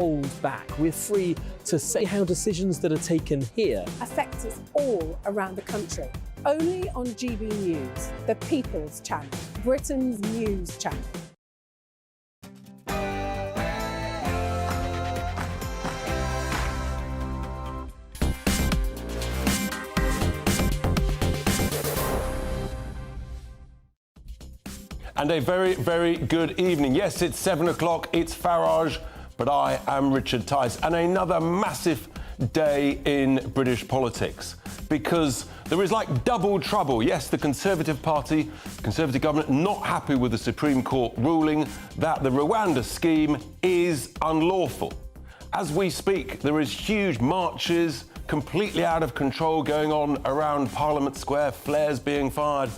hold back. We're free to say how decisions that are taken here affect us all around the country. Only on GB News, the People's Channel, Britain's news channel. And a very, very good evening. Yes, it's 7 o'clock, it's Farage, but I am Richard Tice. And another massive day in British politics, because there is like double trouble. Yes, the Conservative Party, Conservative government, not happy with the Supreme Court ruling that the Rwanda scheme is unlawful. As we speak, there is huge marches, completely out of control, going on around Parliament Square, flares being fired,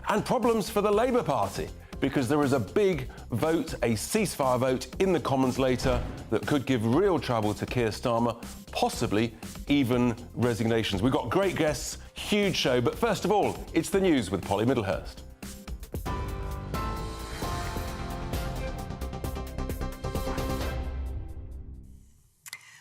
and problems for the Labour Party, because there is a big vote, a ceasefire vote in the Commons later that could give real trouble to Keir Starmer, possibly even resignations. We've got great guests, huge show, but first of all, it's the news with Polly Middlehurst.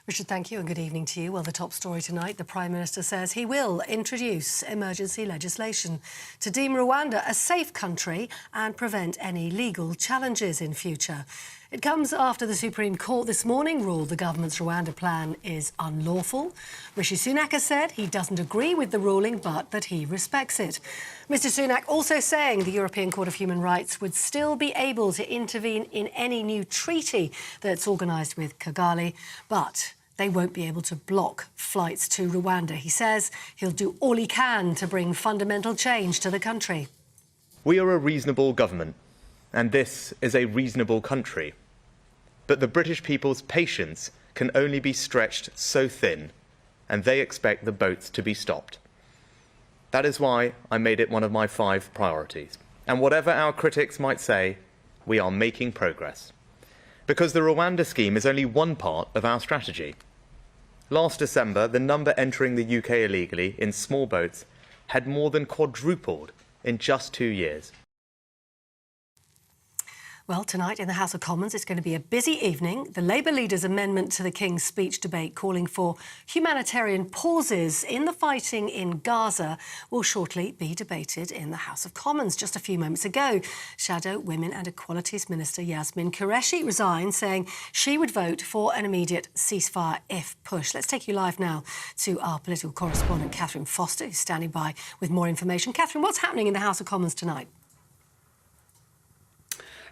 Richard, thank you and good evening to you. Well, the top story tonight, the Prime Minister says he will introduce emergency legislation to deem Rwanda a safe country and prevent any legal challenges in future. It comes after the Supreme Court this morning ruled the government's Rwanda plan is unlawful. Rishi Sunak has said he doesn't agree with the ruling, but that he respects it. Mr Sunak also saying the European Court of Human Rights would still be able to intervene in any new treaty that's organised with Kigali, but they won't be able to block flights to Rwanda. He says he'll do all he can to bring fundamental change to the country. We are a reasonable government, and this is a reasonable country. But the British people's patience can only be stretched so thin, and they expect the boats to be stopped. That is why I made it one of my 5 priorities. And whatever our critics might say, we are making progress. Because the Rwanda scheme is only one part of our strategy. Last December, the number entering the UK illegally in small boats had more than quadrupled in just 2 years. Well, tonight in the House of Commons, it's going to be a busy evening. The Labour leader's amendment to the King's Speech debate calling for humanitarian pauses in the fighting in Gaza will shortly be debated in the House of Commons. Just a few moments ago, Shadow Women and Equalities Minister Yasmin Qureshi resigned, saying she would vote for an immediate ceasefire if pushed. Let's take you live now to our political correspondent, Catherine Foster, who's standing by with more information. Catherine, what's happening in the House of Commons tonight?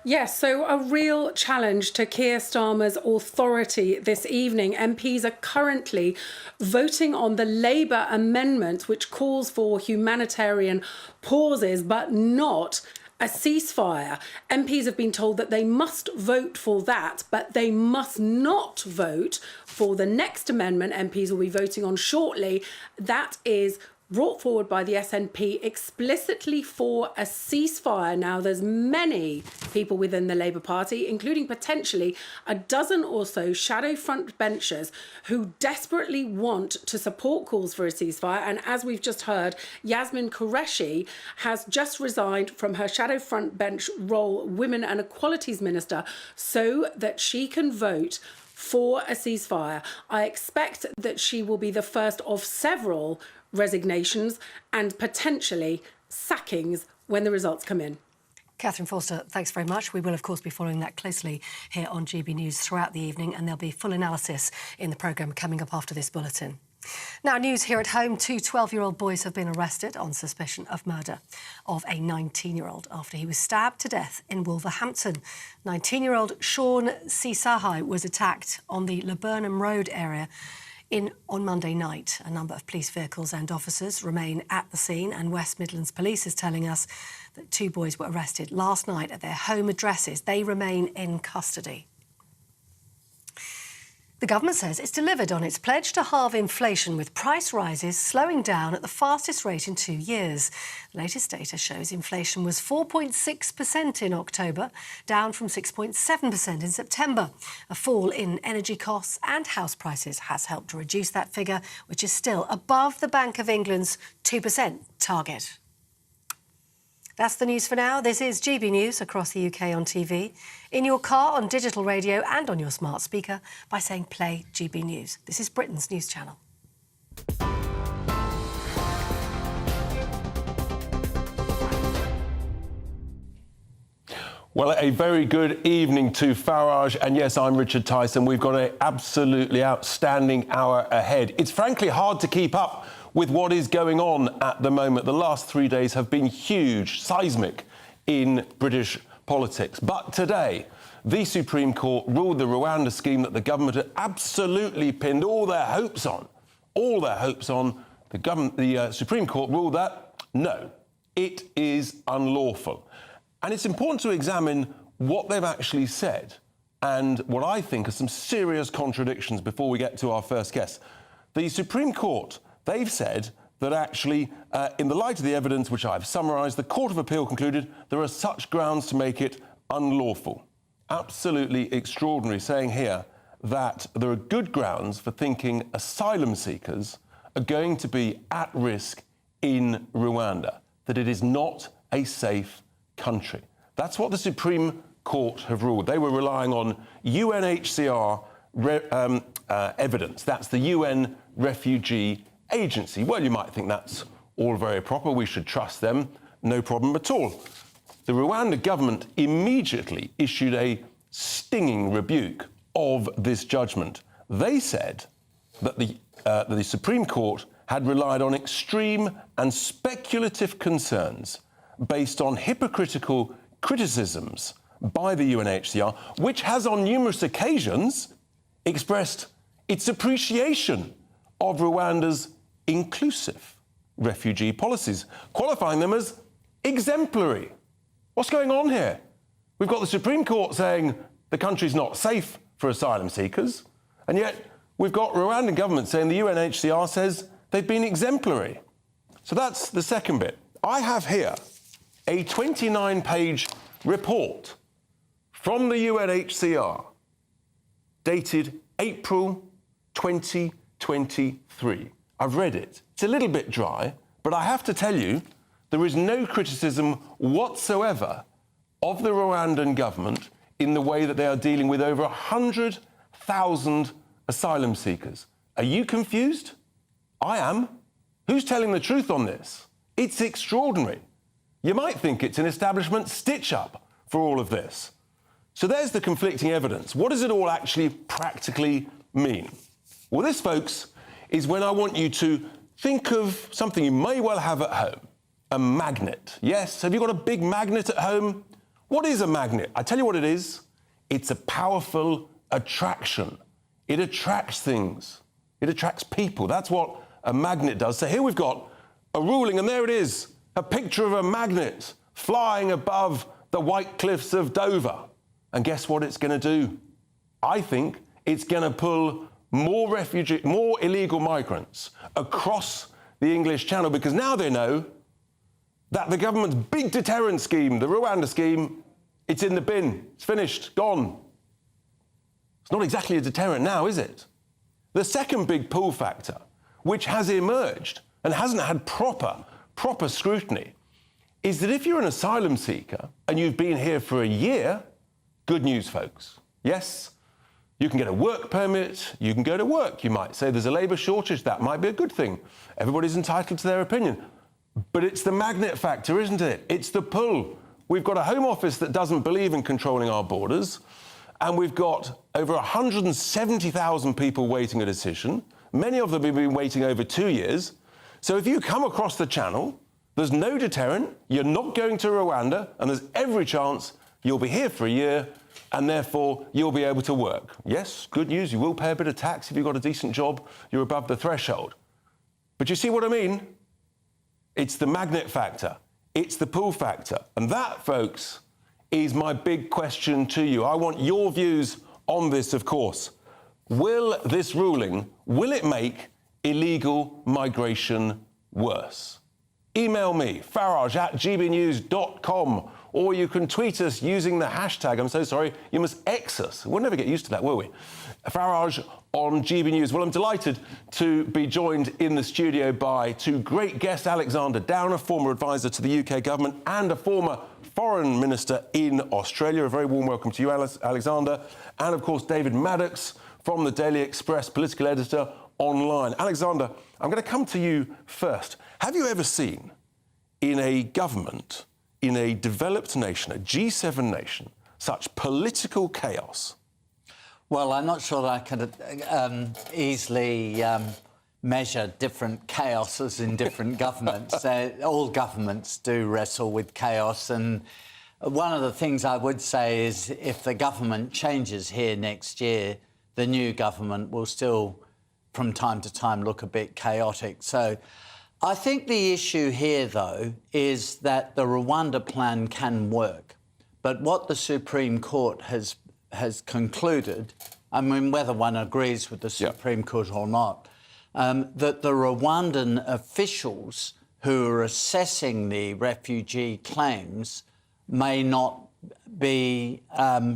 Yes, so a real challenge to Keir Starmer's authority this evening. MPs are currently voting on the Labour amendment, which calls for humanitarian pauses, but not a ceasefire. MPs have been told that they must vote for that, but they must not vote for the next amendment MPs will be voting on shortly. That is brought forward by the SNP explicitly for a ceasefire. Now, there's many people within the Labour Party, including potentially a dozen or so shadow front benchers who desperately want to support calls for a ceasefire. And as we've just heard, Yasmin Qureshi has just resigned from her shadow front bench role, Women and Equalities Minister, so that she can vote for a ceasefire. I expect that she will be the first of several resignations and potentially sackings when the results come in. Catherine Foster, thanks very much. We will, of course, be following that closely here on GB News throughout the evening, and there'll be full analysis in the programme coming up after this bulletin. Now, news here at home. 2 12-year-old boys have been arrested on suspicion of murder of a 19-year-old after he was stabbed to death in Wolverhampton. 19-year-old Sean Sisahai was attacked on the Laburnham Road area on Monday night. A number of police vehicles and officers remain at the scene, and West Midlands Police is telling us that 2 boys were arrested last night at their home addresses. They remain in custody. The government says it's delivered on its pledge to halve inflation, with price rises slowing down at the fastest rate in 2 years. The latest data shows inflation was 4.6% in October, down from 6.7% in September. A fall in energy costs and house prices has helped to reduce that figure, which is still above the Bank of England's 2% target. That's the news for now. This is GB News across the UK on TV, in your car, on digital radio and on your smart speaker by saying play GB News. This is Britain's news channel. Well, a very good evening to Farage. And yes, I'm Richard Tyson. We've got an absolutely outstanding hour ahead. It's frankly hard to keep up with what is going on at the moment. The last 3 days have been huge, seismic in British politics. But today, the Supreme Court ruled the Rwanda scheme that the government had absolutely pinned all their hopes on. The Supreme Court ruled that, no, it is unlawful. And it's important to examine what they've actually said and what I think are some serious contradictions before we get to our first guest. The Supreme Court, they've said that actually, in the light of the evidence which I've summarised, the Court of Appeal concluded there are such grounds to make it unlawful. Absolutely extraordinary, saying here that there are good grounds for thinking asylum seekers are going to be at risk in Rwanda, that it is not a safe country. That's what the Supreme Court have ruled. They were relying on UNHCR evidence. That's the UN Refugee Agency. Well, you might think that's all very proper. We should trust them. No problem at all. The Rwanda government immediately issued a stinging rebuke of this judgment. They said that the Supreme Court had relied on extreme and speculative concerns based on hypocritical criticisms by the UNHCR, which has on numerous occasions expressed its appreciation of Rwanda's inclusive refugee policies, qualifying them as exemplary. What's going on here? We've got the Supreme Court saying the country's not safe for asylum seekers, and yet we've got Rwandan government saying the UNHCR says they've been exemplary. So that's the second bit. I have here a 29-page report from the UNHCR dated April 2023. I've read it. It's a little bit dry, but I have to tell you, there is no criticism whatsoever of the Rwandan government in the way that they are dealing with over 100,000 asylum seekers. Are you confused? I am. Who's telling the truth on this? It's extraordinary. You might think it's an establishment stitch-up for all of this. So there's the conflicting evidence. What does it all actually practically mean? Well, this, folks, is when I want you to think of something you may well have at home. A magnet. Yes, have you got a big magnet at home? What is a magnet? I tell you what it is. It's a powerful attraction. It attracts things. It attracts people. That's what a magnet does. So here we've got a ruling, and there it is. A picture of a magnet flying above the white cliffs of Dover. And guess what it's going to do? I think it's going to pull more illegal migrants across the English Channel, because now they know that the government's big deterrent scheme, the Rwanda scheme, it's in the bin. It's finished, gone. It's not exactly a deterrent now, is it? The second big pull factor, which has emerged and hasn't had proper scrutiny, is that if you're an asylum seeker and you've been here for a year, good news, folks. Yes, you can get a work permit, you can go to work. You might say there's a labour shortage, that might be a good thing. Everybody's entitled to their opinion. But it's the magnet factor, isn't it? It's the pull. We've got a Home Office that doesn't believe in controlling our borders, and we've got over 170,000 people waiting a decision. Many of them have been waiting over 2 years. So if you come across the Channel, there's no deterrent, you're not going to Rwanda, and there's every chance you'll be here for a year, and therefore you'll be able to work. Yes, good news, you will pay a bit of tax if you've got a decent job, you're above the threshold. But you see what I mean? It's the magnet factor, it's the pull factor. And that, folks, is my big question to you. I want your views on this, of course. Will this ruling, will it make illegal migration worse? Email me, farage@gbnews.com, or you can tweet us using the hashtag, I'm so sorry, you must X us. We'll never get used to that, will we? Farage on GB News. Well, I'm delighted to be joined in the studio by two great guests, Alexander Downer, former advisor to the UK government and a former foreign minister in Australia. A very warm welcome to you, Alexander. And, of course, David Maddox from the Daily Express, political editor online. Alexander, I'm going to come to you first. Have you ever seen in a government, in a developed nation, a G7 nation, such political chaos? Well, I'm not sure that I could easily measure different chaoses in different governments. All governments do wrestle with chaos, and one of the things I would say is if the government changes here next year, the new government will still, from time to time, look a bit chaotic. So I think the issue here, though, is that the Rwanda plan can work. But what the Supreme Court has concluded, I mean, whether one agrees with the Supreme Court or not, that the Rwandan officials who are assessing the refugee claims may not be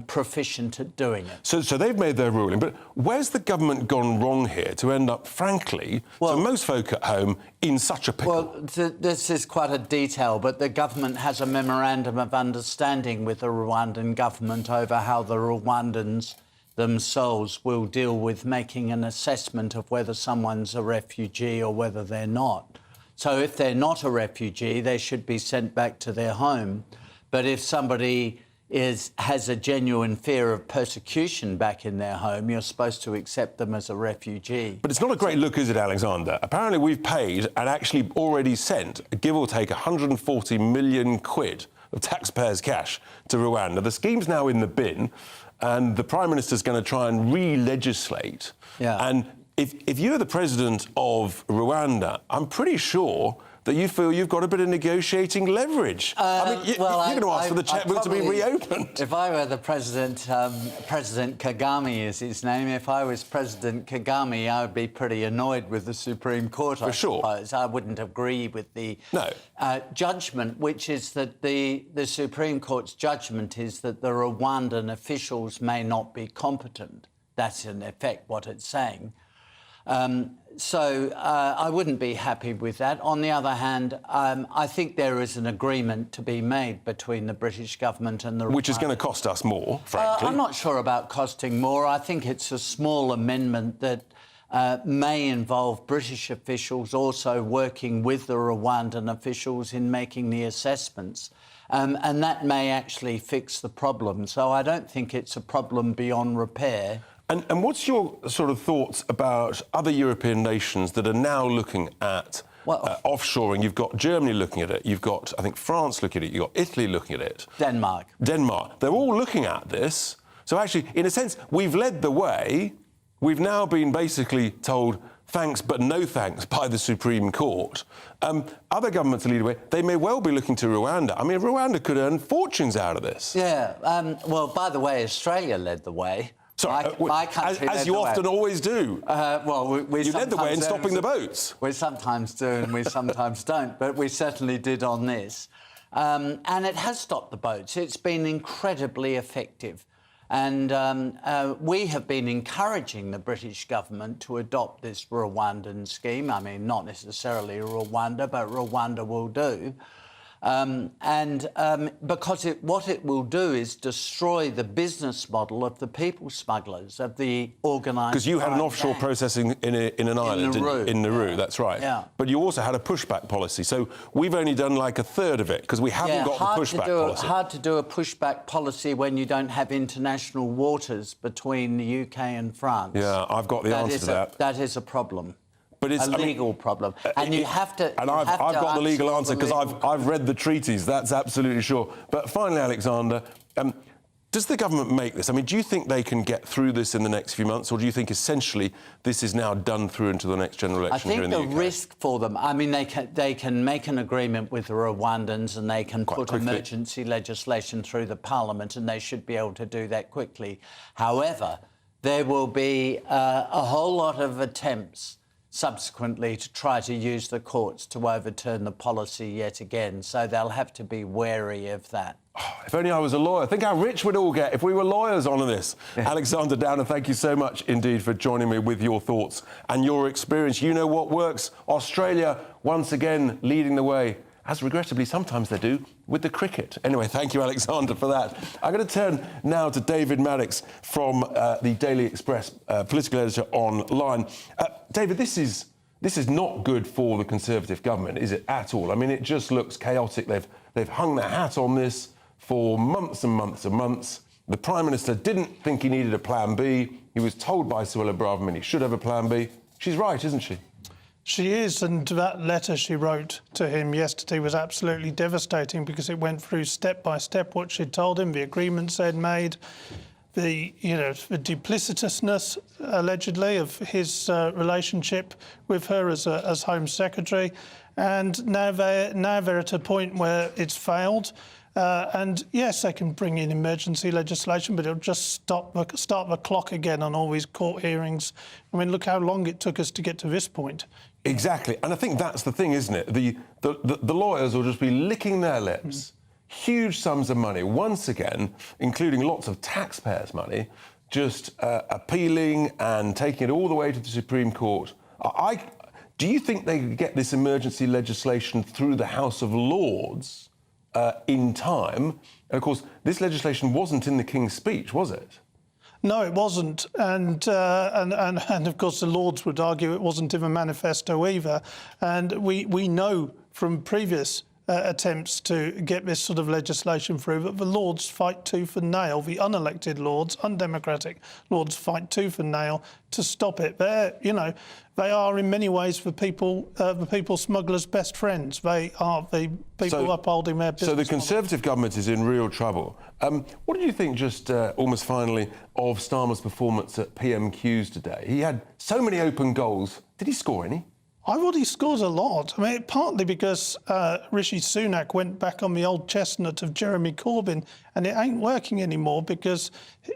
proficient at doing it. So they've made their ruling, but where's the government gone wrong here to end up, frankly, to most folk at home, in such a pickle? Well, this is quite a detail, but the government has a memorandum of understanding with the Rwandan government over how the Rwandans themselves will deal with making an assessment of whether someone's a refugee or whether they're not. So if they're not a refugee, they should be sent back to their home. But if somebody has a genuine fear of persecution back in their home, you're supposed to accept them as a refugee. But it's not a great look, is it, Alexander? Apparently we've paid and actually already sent, give or take, 140 million quid of taxpayers' cash to Rwanda. The scheme's now in the bin, and the Prime Minister's going to try and re-legislate. Yeah. And if you're the president of Rwanda, I'm pretty sure that you feel you've got a bit of negotiating leverage. I mean, you're going to ask for the chequebook to be reopened. If I were the president, President Kagame is his name, if I was President Kagame, I would be pretty annoyed with the Supreme Court, I suppose. I wouldn't agree with the judgment, which is that the Supreme Court's judgment is that the Rwandan officials may not be competent. That's, in effect, what it's saying. So I wouldn't be happy with that. On the other hand, I think there is an agreement to be made between the British government and the... Which is going to cost us more, frankly. I'm not sure about costing more. I think it's a small amendment that may involve British officials also working with the Rwandan officials in making the assessments. And that may actually fix the problem. So I don't think it's a problem beyond repair. And what's your sort of thoughts about other European nations that are now looking at offshoring? You've got Germany looking at it. You've got, I think, France looking at it. You've got Italy looking at it. Denmark. They're all looking at this. So actually, in a sense, we've led the way. We've now been basically told thanks but no thanks by the Supreme Court. Other governments are leading the way. They may well be looking to Rwanda. I mean, Rwanda could earn fortunes out of this. Yeah. Well, by the way, Australia led the way. Sorry, my country as you often always do. You led the way in stopping the boats. We sometimes do and we sometimes don't, but we certainly did on this. And it has stopped the boats. It's been incredibly effective. And we have been encouraging the British government to adopt this Rwandan scheme. I mean, not necessarily Rwanda, but Rwanda will do. Because what it will do is destroy the business model of the people smugglers, of the organised... Because you had an offshore processing in an island, in Nauru, that's right. Yeah. But you also had a pushback policy. So we've only done like a third of it, because we haven't got the pushback policy. Hard to do a pushback policy when you don't have international waters between the UK and France. Yeah, I've got the answer to that. That is a problem. But it's a legal problem, and you have to. And I've got the legal answer because I've read the treaties. That's absolutely sure. But finally, Alexander, does the government make this? I mean, do you think they can get through this in the next few months, or do you think essentially this is now done through into the next general election here in the UK? I think the risk for them. I mean, they can make an agreement with the Rwandans, and they can put emergency legislation through the Parliament, and they should be able to do that quickly. However, there will be a whole lot of attempts subsequently to try to use the courts to overturn the policy yet again. So they'll have to be wary of that. If only I was a lawyer. Think how rich we'd all get if we were lawyers on this. Alexander Downer, thank you so much indeed for joining me with your thoughts and your experience. You know what works. Australia, once again, leading the way, as regrettably sometimes they do, with the cricket. Anyway, thank you, Alexander, for that. I'm going to turn now to David Maddox from the Daily Express, political editor online. David, this is not good for the Conservative government, is it, at all? I mean, it just looks chaotic. They've hung their hat on this for months and months and months. The Prime Minister didn't think he needed a plan B. He was told by Suella Braverman he should have a plan B. She's right, isn't she? She is, and that letter she wrote to him yesterday was absolutely devastating because it went through step by step what she'd told him, the agreements they'd made, the duplicitousness, allegedly, of his relationship with her as Home Secretary. And now they're at a point where it's failed. And yes, they can bring in emergency legislation, but it'll just start the clock again on all these court hearings. I mean, look how long it took us to get to this point. Exactly, and I think that's the thing, isn't it? The lawyers will just be licking their lips. Huge sums of money, once again, including lots of taxpayers' money, just appealing and taking it all the way to the Supreme Court. Do you think they could get this emergency legislation through the House of Lords in time? And of course, this legislation wasn't in the King's speech, was it? No, it wasn't, and of course the Lords would argue it wasn't in the manifesto either. And we know from previous attempts to get this sort of legislation through that the Lords fight tooth and nail. The unelected Lords, undemocratic Lords, fight tooth and nail to stop it. They are in many ways the people smugglers' best friends. They are the people upholding their business. So the Conservative government is in real trouble. What did you think, just almost finally, of Starmer's performance at PMQs today? He had so many open goals. Did he score any? I thought he scores a lot. I mean, partly because Rishi Sunak went back on the old chestnut of Jeremy Corbyn, and it ain't working anymore because,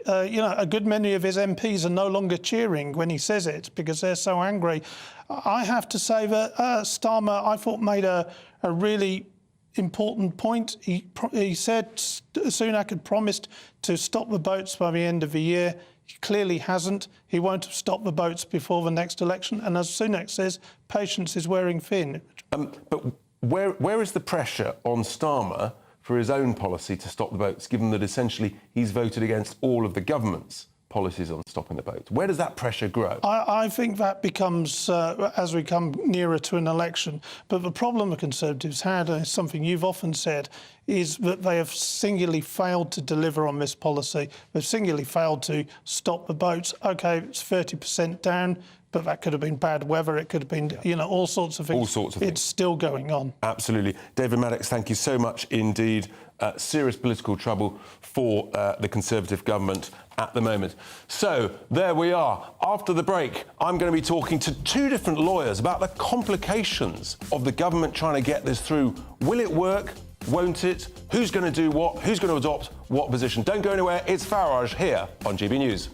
a good many of his MPs are no longer cheering when he says it because they're so angry. I have to say that Starmer, I thought, made a really important point. He said Sunak had promised to stop the boats by the end of the year. He clearly hasn't. He won't have stopped the boats before the next election. And as Sunak says, patience is wearing thin. But where is the pressure on Starmer for his own policy to stop the boats, given that essentially he's voted against all of the government's policies on stopping the boats? Where does that pressure grow? I think that becomes as we come nearer to an election. But the problem the Conservatives had, and it's something you've often said, is that they have singularly failed to deliver on this policy. They've singularly failed to stop the boats. OK, it's 30% down, but that could have been bad weather. It could have been, all sorts of things. All sorts of things. It's still going on. Absolutely. David Maddox, thank you so much indeed. Serious political trouble for the Conservative government at the moment. So, there we are. After the break, I'm going to be talking to two different lawyers about the complications of the government trying to get this through. Will it work? Won't it? Who's going to do what? Who's going to adopt what position? Don't go anywhere. It's Farage here on GB News.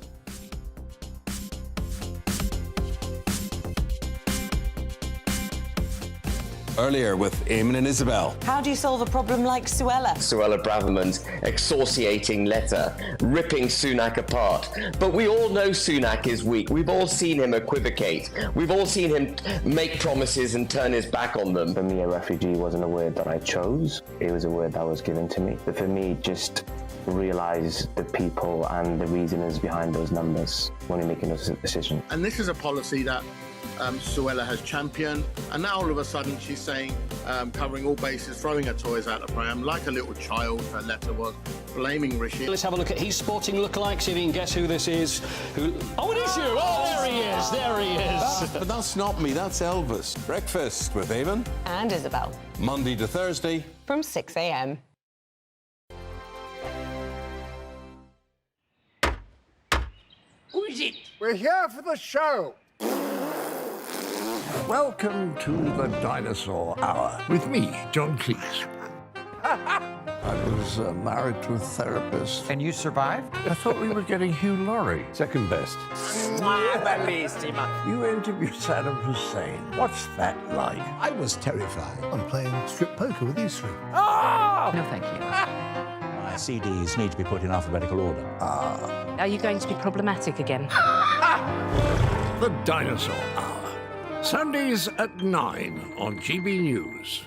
Earlier with Eamon and Isabel. How do you solve a problem like Suella? Suella Braverman's excoriating letter, ripping Sunak apart. But we all know Sunak is weak. We've all seen him equivocate. We've all seen him make promises and turn his back on them. For me, a refugee wasn't a word that I chose. It was a word that was given to me. But for me, just realise the people and the reasonings behind those numbers when you're making those decisions. And this is a policy that Suella has championed, and now all of a sudden she's saying, covering all bases, throwing her toys out the pram, like a little child, her letter was, blaming Rishi. Let's have a look at his sporting lookalike, see if you can guess who this is. Oh, it is you! Oh, there he is, there he is. But that's not me, that's Elvis. Breakfast with Eamon. And Isabel. Monday to Thursday. From 6 a.m. Who is it? We're here for the show. Welcome to the Dinosaur Hour with me, John Cleese. I was married to a therapist. And you survived? I thought we were getting Hugh Laurie. Second best. You interviewed Saddam Hussein. What's that like? I was terrified. I'm playing strip poker with these three. No, thank you. My CDs need to be put in alphabetical order. Are you going to be problematic again? The Dinosaur Hour. Sundays at 9 on GB News.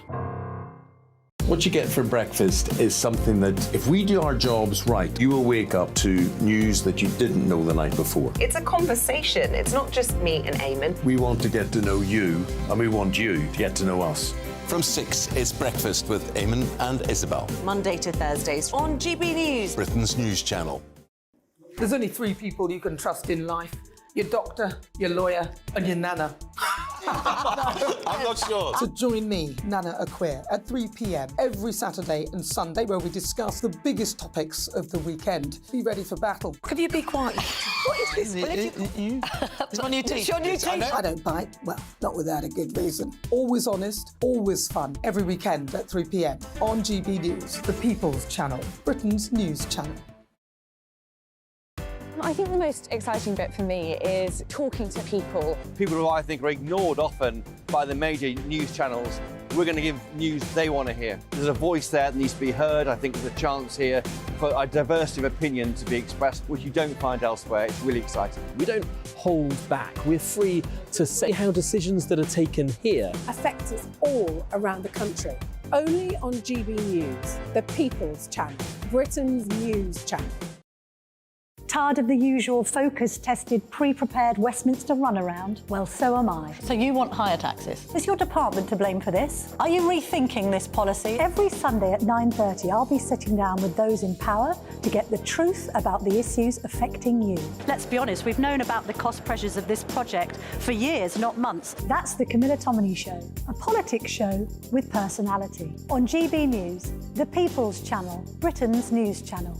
What you get for breakfast is something that, if we do our jobs right, you will wake up to news that you didn't know the night before. It's a conversation. It's not just me and Eamon. We want to get to know you, and we want you to get to know us. From 6, it's Breakfast with Eamon and Isabel. Monday to Thursdays on GB News. Britain's news channel. There's only 3 people you can trust in life. Your doctor, your lawyer, and your nana. I'm not sure. So join me, Nana Aquare, at 3 p.m. every Saturday and Sunday, where we discuss the biggest topics of the weekend. Be ready for battle. Could you be quiet? What is this? It's my new teeth. It's your new teeth. I don't bite. Well, not without a good reason. Always honest, always fun. Every weekend at 3 p.m. on GB News, the People's Channel, Britain's news channel. I think the most exciting bit for me is talking to people. People who I think are ignored often by the major news channels. We're going to give news they want to hear. There's a voice there that needs to be heard. I think there's a chance here for a diversity of opinion to be expressed, which you don't find elsewhere. It's really exciting. We don't hold back. We're free to say how decisions that are taken here affect us all around the country. Only on GB News, the People's Channel, Britain's news channel. Tired of the usual focus-tested, pre-prepared Westminster runaround? Well, so am I. So you want higher taxes? Is your department to blame for this? Are you rethinking this policy? Every Sunday at 9:30, I'll be sitting down with those in power to get the truth about the issues affecting you. Let's be honest, we've known about the cost pressures of this project for years, not months. That's the Camilla Tominey Show, a politics show with personality. On GB News, the People's Channel, Britain's news channel.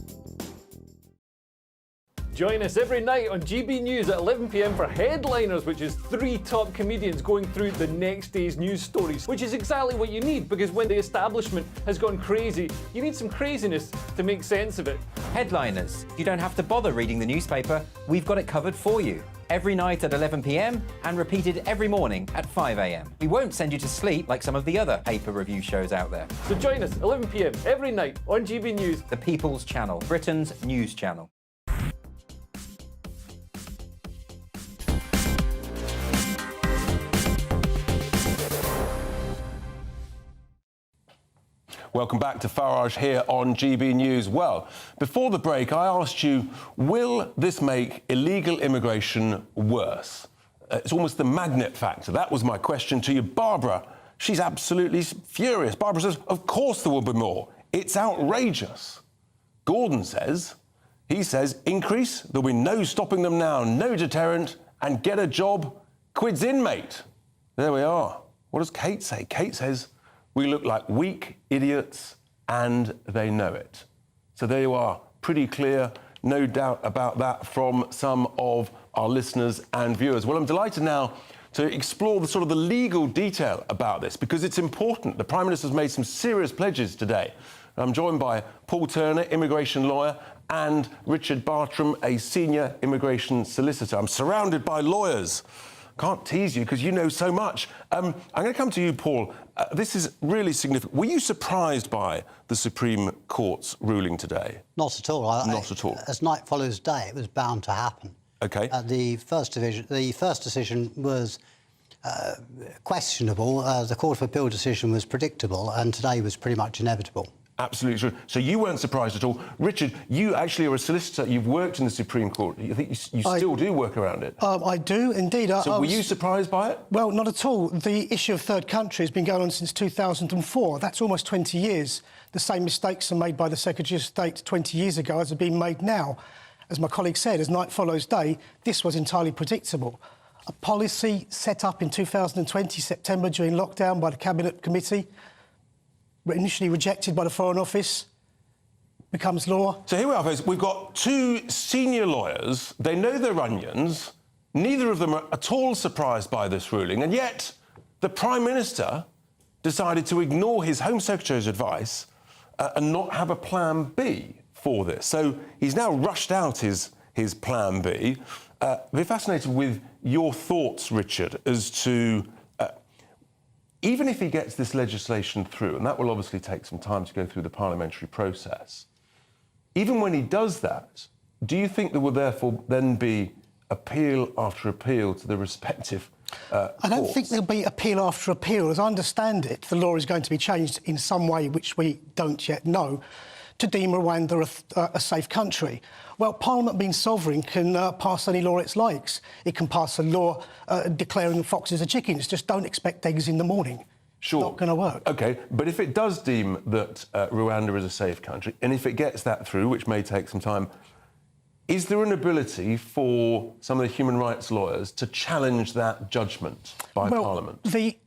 Join us every night on GB News at 11 p.m. for Headliners, which is 3 top comedians going through the next day's news stories, which is exactly what you need, because when the establishment has gone crazy, you need some craziness to make sense of it. Headliners. You don't have to bother reading the newspaper. We've got it covered for you. Every night at 11 p.m. and repeated every morning at 5 a.m. We won't send you to sleep like some of the other paper review shows out there. So join us 11 p.m. every night on GB News. The People's Channel, Britain's news channel. Welcome back to Farage here on GB News. Well, before the break, I asked you, will this make illegal immigration worse? It's almost the magnet factor. That was my question to you. Barbara, she's absolutely furious. Barbara says, of course there will be more. It's outrageous. Gordon says, increase, there'll be no stopping them now, no deterrent, and get a job, quids in, mate. There we are. What does Kate say? Kate says, we look like weak idiots, and they know it. So there you are, pretty clear, no doubt about that from some of our listeners and viewers. Well, I'm delighted now to explore the sort of the legal detail about this, because it's important. The Prime Minister's made some serious pledges today. I'm joined by Paul Turner, immigration lawyer, and Richard Bartram, a senior immigration solicitor. I'm surrounded by lawyers. Can't tease you because you know so much. I'm going to come to you, Paul. This is really significant. Were you surprised by the Supreme Court's ruling today? Not at all. Not at all. As night follows day, it was bound to happen. OK. The first decision was questionable. The Court of Appeal decision was predictable, and today was pretty much inevitable. Absolutely true. So you weren't surprised at all. Richard, you actually are a solicitor. You've worked in the Supreme Court. You think you still do work around it? I do, indeed. So were you surprised by it? Well, not at all. The issue of third country has been going on since 2004. That's almost 20 years. The same mistakes are made by the Secretary of State 20 years ago as are being made now. As my colleague said, as night follows day, this was entirely predictable. A policy set up in 2020, September, during lockdown by the Cabinet Committee, initially rejected by the Foreign Office, becomes law. So here we are, folks. We've got 2 senior lawyers. They know their onions. Neither of them are at all surprised by this ruling. And yet the Prime Minister decided to ignore his Home Secretary's advice and not have a plan B for this. So he's now rushed out his plan B. I'd be fascinated with your thoughts, Richard, as to even if he gets this legislation through, and that will obviously take some time to go through the parliamentary process, even when he does that, do you think there will therefore then be appeal after appeal to the respective I don't think there'll be appeal after appeal. As I understand it, the law is going to be changed in some way, which we don't yet know, to deem Rwanda a safe country. Well, Parliament, being sovereign, can pass any law it likes. It can pass a law declaring foxes are chickens. Just don't expect eggs in the morning. Sure. Not going to work. OK, but if it does deem that Rwanda is a safe country, and if it gets that through, which may take some time, is there an ability for some of the human rights lawyers to challenge that judgment by Parliament?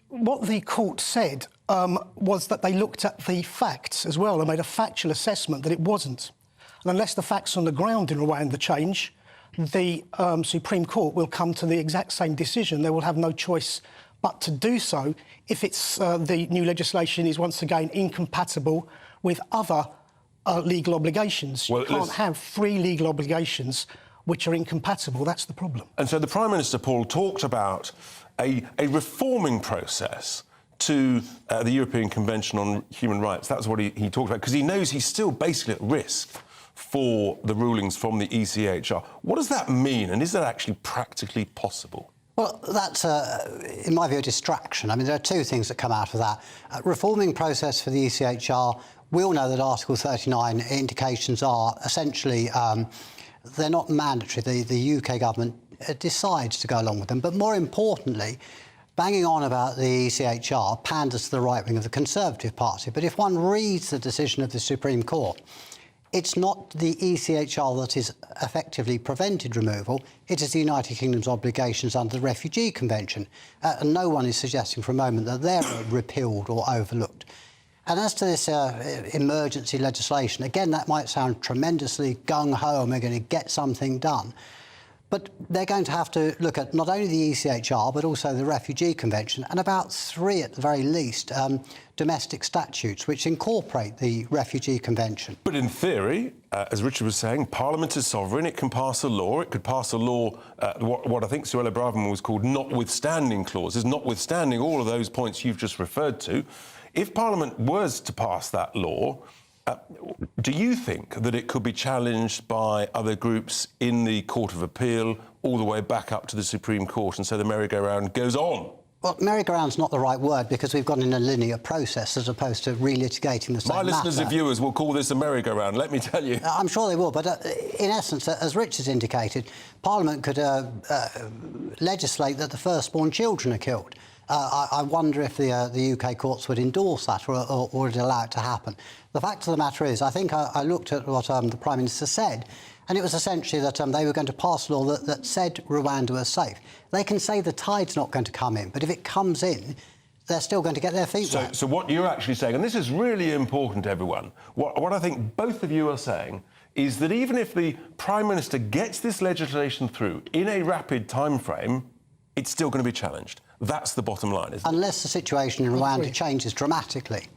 What the court said was that they looked at the facts as well and made a factual assessment that it wasn't. And unless the facts on the ground in Rwanda change, the Supreme Court will come to the exact same decision. They will have no choice but to do so if it's the new legislation is once again incompatible with other legal obligations. You can't have 3 legal obligations which are incompatible. That's the problem. And so the Prime Minister, Paul, talked about a reforming process to the European Convention on Human Rights. That's what he talked about, because he knows he's still basically at risk for the rulings from the ECHR. What does that mean, and is that actually practically possible? Well, that's, in my view, a distraction. I mean, there are 2 things that come out of that. Reforming process for the ECHR, we all know that Article 39 indications are essentially, they're not mandatory. The UK government decides to go along with them. But more importantly, banging on about the ECHR panders to the right wing of the Conservative Party. But if one reads the decision of the Supreme Court, it's not the ECHR that is effectively prevented removal, it is the United Kingdom's obligations under the Refugee Convention. And no one is suggesting for a moment that they're repealed or overlooked. And as to this emergency legislation, again, that might sound tremendously gung-ho and we're going to get something done. But they're going to have to look at not only the ECHR, but also the Refugee Convention, and about 3 at the very least domestic statutes which incorporate the Refugee Convention. But in theory, as Richard was saying, Parliament is sovereign. It can pass a law. It could pass a law, what I think Suella Braverman was called notwithstanding clauses, notwithstanding all of those points you've just referred to. If Parliament was to pass that law, do you think that it could be challenged by other groups in the Court of Appeal all the way back up to the Supreme Court, and so the merry-go-round goes on? Well, merry-go-round's not the right word, because we've gone in a linear process as opposed to relitigating the same matter. My listeners and viewers will call this a merry-go-round, let me tell you. I'm sure they will, but in essence, as Richard's indicated, Parliament could legislate that the firstborn children are killed. I wonder if the UK courts would endorse that or would allow it to happen. The fact of the matter is, I think I looked at what the Prime Minister said, and it was essentially that they were going to pass a law that said Rwanda was safe. They can say the tide's not going to come in, but if it comes in, they're still going to get their feet wet. So what you're actually saying, and this is really important, everyone, what I think both of you are saying is that even if the Prime Minister gets this legislation through in a rapid time frame, it's still going to be challenged. That's the bottom line, isn't it? Unless the situation in Rwanda changes dramatically.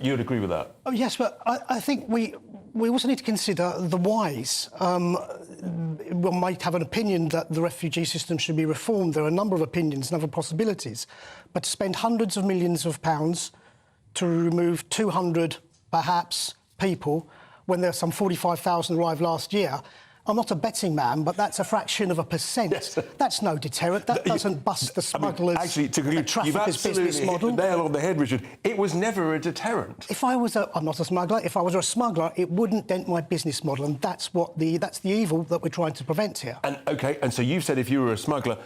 You'd agree with that? Oh, yes, but I think we also need to consider the whys. One might have an opinion that the refugee system should be reformed. There are a number of opinions and other possibilities. But to spend hundreds of millions of pounds to remove 200, perhaps, people, when there are some 45,000 arrived last year, I'm not a betting man, but that's a fraction of a percent. Yes. That's no deterrent. That doesn't bust the smugglers' actually, to conclude, you've absolutely business model. Hit the nail on the head, Richard. It was never a deterrent. If I was I'm not a smuggler. If I was a smuggler, it wouldn't dent my business model, and that's the evil that we're trying to prevent here. And OK, and so you've said if you were a smuggler,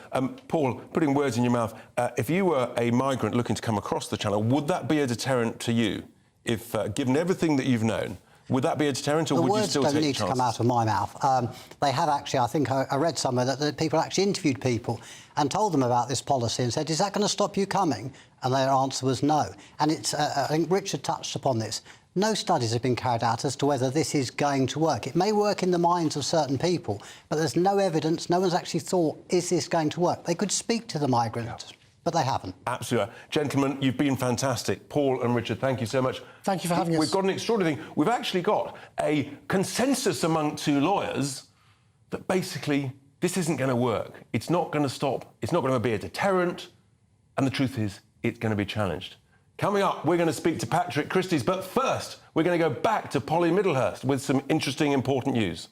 Paul, putting words in your mouth, if you were a migrant looking to come across the channel, would that be a deterrent to you? If given everything that you've known, would that be a deterrent, or would you still take chances? The words don't need to come out of my mouth. They have actually, I think I read somewhere that people actually interviewed people and told them about this policy and said, is that going to stop you coming? And their answer was no. And it's, I think Richard touched upon this. No studies have been carried out as to whether this is going to work. It may work in the minds of certain people, but there's no evidence, no one's actually thought, is this going to work? They could speak to the migrants, but but they haven't. Absolutely. Gentlemen, you've been fantastic. Paul and Richard, thank you so much. Thank you for having us. We've got an extraordinary thing. We've actually got a consensus among two lawyers that basically this isn't going to work. It's not going to stop. It's not going to be a deterrent. And the truth is, it's going to be challenged. Coming up, we're going to speak to Patrick Christys. But first, we're going to go back to Polly Middlehurst with some interesting, important news.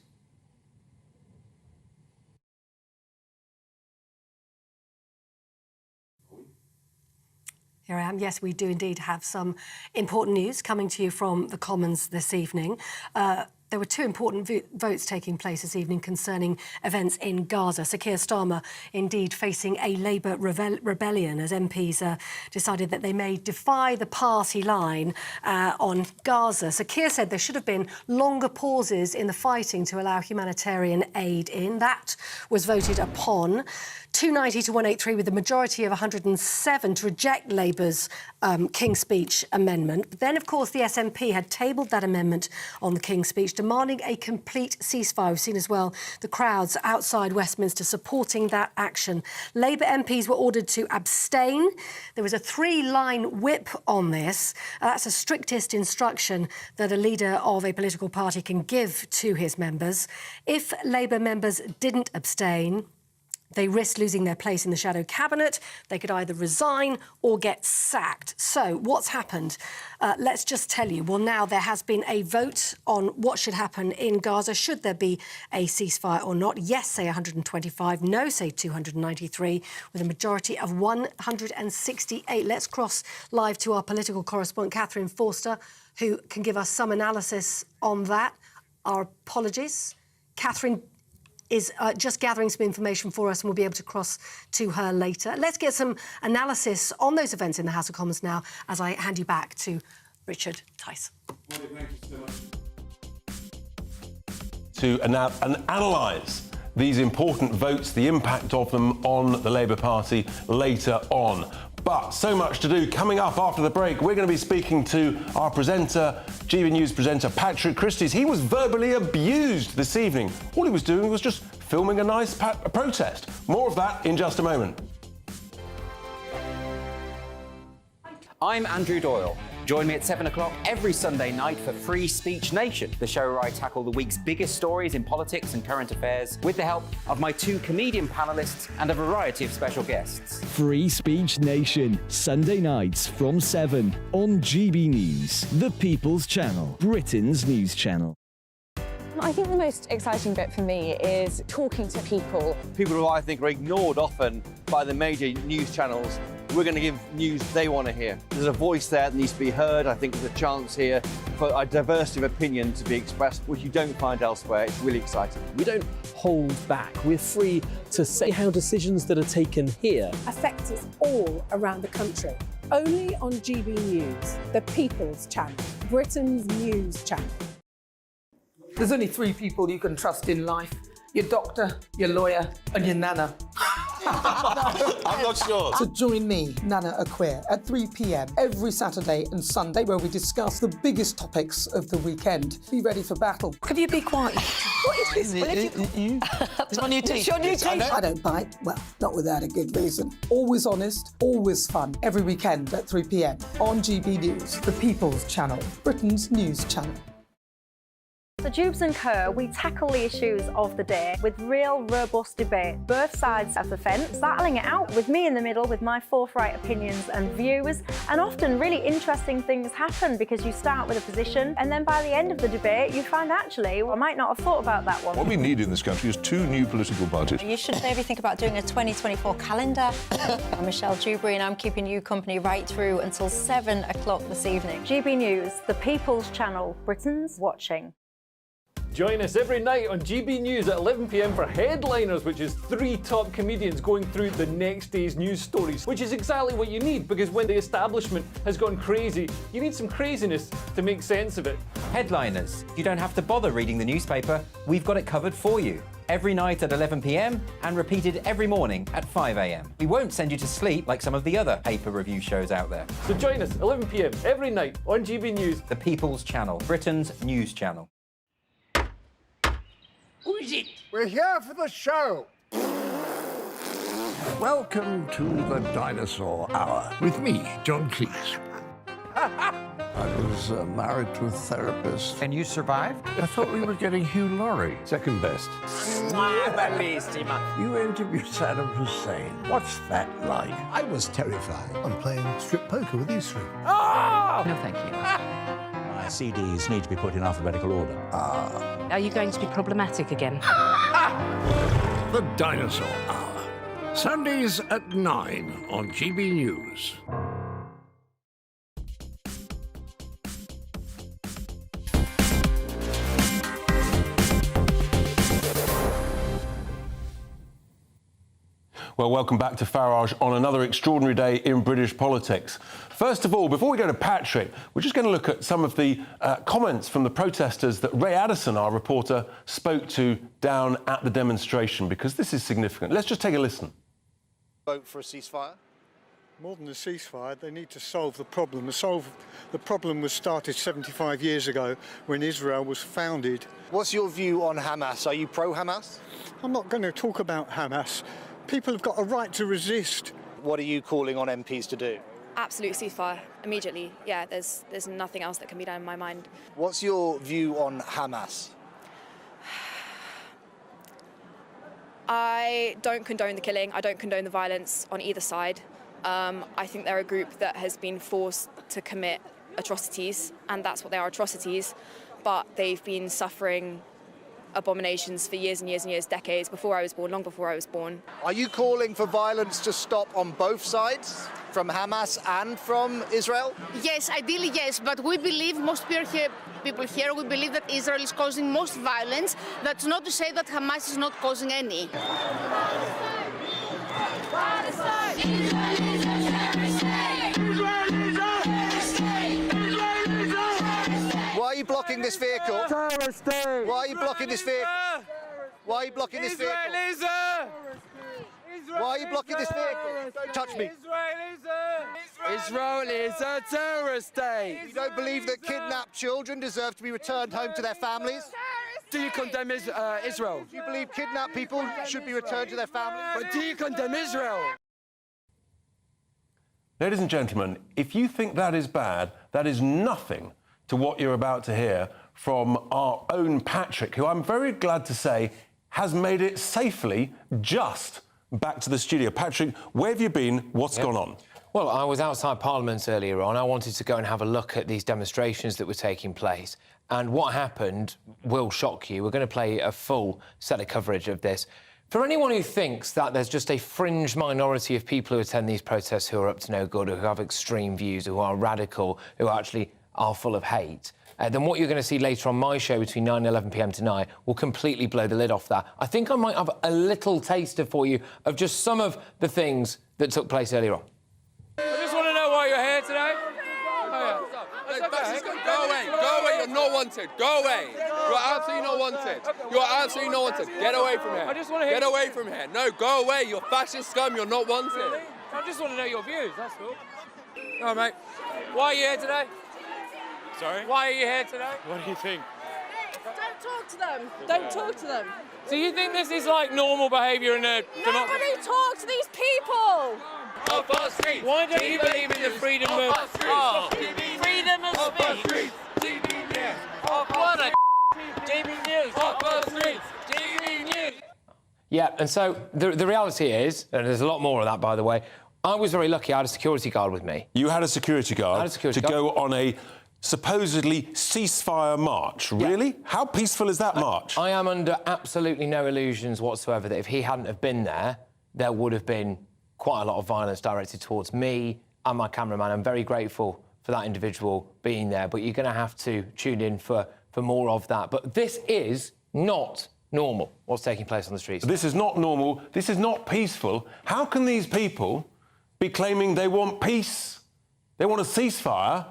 Here I am. Yes, we do indeed have some important news coming to you from the Commons this evening. There were two important votes taking place this evening concerning events in Gaza. Sir Keir Starmer indeed facing a Labour rebellion as MPs decided that they may defy the party line on Gaza. Sir Keir said there should have been longer pauses in the fighting to allow humanitarian aid in. That was voted upon. 290 to 183 with a majority of 107 to reject Labour's King's Speech amendment. But then, of course, the SNP had tabled that amendment on the King's Speech, demanding a complete ceasefire. We've seen as well the crowds outside Westminster supporting that action. Labour MPs were ordered to abstain. There was a 3-line whip on this. That's the strictest instruction that a leader of a political party can give to his members. If Labour members didn't abstain, they risked losing their place in the shadow cabinet. They could either resign or get sacked. So what's happened? Let's just tell you. Well, now there has been a vote on what should happen in Gaza. Should there be a ceasefire or not? Yes, say 125. No, say 293, with a majority of 168. Let's cross live to our political correspondent, Catherine Forster, who can give us some analysis on that. Our apologies. Catherine is just gathering some information for us, and we'll be able to cross to her later. Let's get some analysis on those events in the House of Commons now as I hand you back to Richard Tice. Thank you so much. To analyse these important votes, the impact of them on the Labour Party later on. But so much to do. Coming up after the break, we're going to be speaking to our presenter, GB News presenter, Patrick Christys. He was verbally abused this evening. All he was doing was just filming a nice protest. More of that in just a moment. I'm Andrew Doyle. Join me at 7 o'clock every Sunday night for Free Speech Nation, the show where I tackle the week's biggest stories in politics and current affairs with the help of my two comedian panellists and a variety of special guests. Free Speech Nation, Sunday nights from 7 on GB News, the People's Channel, Britain's news channel. I think the most exciting bit for me is talking to people. People who I think are ignored often by the major news channels. We're going to give news they want to hear. There's a voice there that needs to be heard. I think there's a chance here for a diversity of opinion to be expressed, which you don't find elsewhere. It's really exciting. We don't hold back. We're free to say how decisions that are taken here affect us all around the country. Only on GB News, the People's Channel, Britain's news channel. There's only 3 people you can trust in life: your doctor, your lawyer, and your nana. I'm not sure. So join me, Nana Aquare, at 3 p.m. every Saturday and Sunday, where we discuss the biggest topics of the weekend. Be ready for battle. Could you be quiet? What is this? It's my new teeth. It's your new teeth. I don't bite. Well, not without a good reason. Always honest, always fun. Every weekend at 3 p.m. on GB News, the People's Channel, Britain's news channel. So Jubes and Kerr, we tackle the issues of the day with real, robust debate, both sides of the fence, battling it out with me in the middle with my forthright opinions and views. And often really interesting things happen because you start with a position and then by the end of the debate you find actually, well, I might not have thought about that one. What we need in this country is 2 new political parties. You should maybe think about doing a 2024 calendar. I'm Michelle Dewberry and I'm keeping you company right through until 7 o'clock this evening. GB News, the People's Channel, Britain's watching. Join us every night on GB News at 11 p.m. for Headliners, which is 3 top comedians going through the next day's news stories, which is exactly what you need, because when the establishment has gone crazy, you need some craziness to make sense of it. Headliners. You don't have to bother reading the newspaper. We've got it covered for you. Every night at 11 p.m. and repeated every morning at 5 a.m. We won't send you to sleep like some of the other paper review shows out there. So join us 11 p.m. every night on GB News, the People's Channel, Britain's news channel. Who is it? We're here for the show. Welcome to the Dinosaur Hour with me, John Cleese. I was married to a therapist. And you survived? I thought we were getting Hugh Laurie. Second best. You interviewed Saddam Hussein. What's that like? I was terrified. I'm playing strip poker with these three. Oh! No, thank you. My CDs need to be put in alphabetical order. Are you going to be problematic again? The Dinosaur Hour. Sundays at 9 on GB News. Well, welcome back to Farage on another extraordinary day in British politics. First of all, before we go to Patrick, we're just going to look at some of the comments from the protesters that Ray Addison, our reporter, spoke to down at the demonstration, because this is significant. Let's just take a listen. Vote for a ceasefire? More than a ceasefire, they need to solve the problem. The problem was started 75 years ago when Israel was founded. What's your view on Hamas? Are you pro-Hamas? I'm not going to talk about Hamas. People have got a right to resist. What are you calling on MPs to do? Absolute ceasefire, immediately. Yeah, there's nothing else that can be done in my mind. What's your view on Hamas? I don't condone the killing. I don't condone the violence on either side. I think they're a group that has been forced to commit atrocities, and that's what they are, atrocities. But they've been suffering abominations for years and years and years, decades, before I was born, long before I was born. Are you calling for violence to stop on both sides, from Hamas and from Israel? Yes, ideally yes, but we believe, most people here, we believe that Israel is causing most violence. That's not to say that Hamas is not causing any. Why are you blocking this vehicle? Why are you blocking this vehicle? Why are you blocking this vehicle? Why are you blocking this vehicle? Don't touch me. Israel is a terrorist state. You don't believe that kidnapped children deserve to be returned home to their families? Do you condemn Israel? Do you believe kidnapped people should be returned to their families? But do you condemn Israel? Ladies and gentlemen, if you think that is bad, that is nothing to what you're about to hear from our own Patrick, who I'm very glad to say has made it safely just back to the studio. Patrick, where have you been? What's gone on? Well, I was outside Parliament earlier on. I wanted to go and have a look at these demonstrations that were taking place. And what happened will shock you. We're going to play a full set of coverage of this. For anyone who thinks that there's just a fringe minority of people who attend these protests who are up to no good, or who have extreme views, or who are radical, who actually are full of hate, then what you're going to see later on my show between 9 and 11 p.m. tonight will completely blow the lid off that. I think I might have a little taster for you of just some of the things that took place earlier on. I just want to know why you're here today. Go away, you're not wanted. Go away. You're absolutely not wanted. You're absolutely not wanted. Get away from here. I just want to hear... Get away from here. No, go away. You're fascist scum. You're not wanted. Really? I just want to know your views, that's all. All right, mate. Why are you here today? Sorry? Why are you here today? What do you think? Don't talk to them. Don't talk to them. Do you think this is like normal behaviour in a... Nobody talk to these people. Off our streets. Why don't you believe in the freedom of... Freedom of speech. What a GB News. Off our streets. GB News. Yeah, and so the reality is, and there's a lot more of that, by the way, I was very lucky. I had a security guard with me. You had a security guard I had a security guard. go on a supposedly ceasefire march. Really? Yeah. How peaceful is that march? I am under absolutely no illusions whatsoever that if he hadn't have been there, there would have been quite a lot of violence directed towards me and my cameraman. I'm very grateful for that individual being there, but you're going to have to tune in for more of that. But this is not normal, what's taking place on the streets. This is not normal. This is not peaceful. How can these people be claiming they want peace, they want a ceasefire,